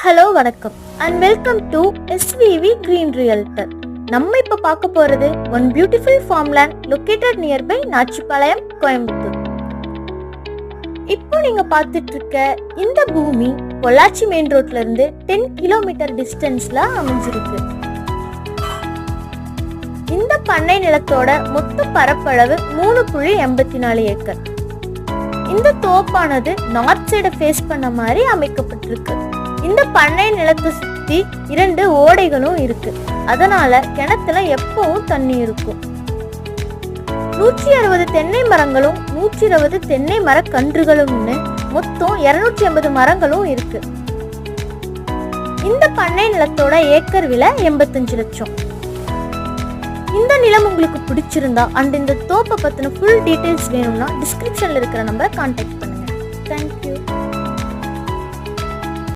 Hello வணக்கம் and welcome to SVV Green Realtor. நம்ம இப்ப பார்க்க போறது one beautiful farmland located nearby Nachipalayam, Coimbatore. இப்போ நீங்க பார்த்துட்டு இருக்க இந்த பூமி பொள்ளாச்சி மெயின் ரோட்ல இருந்து 10 கிலோமீட்டர் டிஸ்டன்ஸ்ல அமைஞ்சிருக்கு. இந்த பண்ணை நிலத்தோட மொத்த பரப்பளவு 3.84 ஏக்கர். இந்த தோப்பானது நார்த் சைட ஃபேஸ் பண்ண மாதிரி அமைக்கப்பட்டிருக்கு. இந்த பண்ணை நிலத்தை சுத்தி 2 ஓடைகளும் இருக்கு. அதனால கிணத்துல எப்பவும் தண்ணி இருக்கும். 160 தென்னை மரங்களும் 120 தென்னை மர கன்றுகளும்னு மொத்தம் 280 மரங்களும் இருக்கு. இந்த பண்ணை நிலத்தோட ஏக்கர் விலை 85 லட்சம். இந்த நிலம் உங்களுக்கு பிடிச்சிருந்தா அண்ட் இந்த தோப்பை பத்தின ஃபுல் டீடைல்ஸ் வேணும்னா டிஸ்கிரிப்ஷன்ல இருக்கிற நம்பரை கான்டாக்ட் பண்ணுங்க. தேங்க்யூ.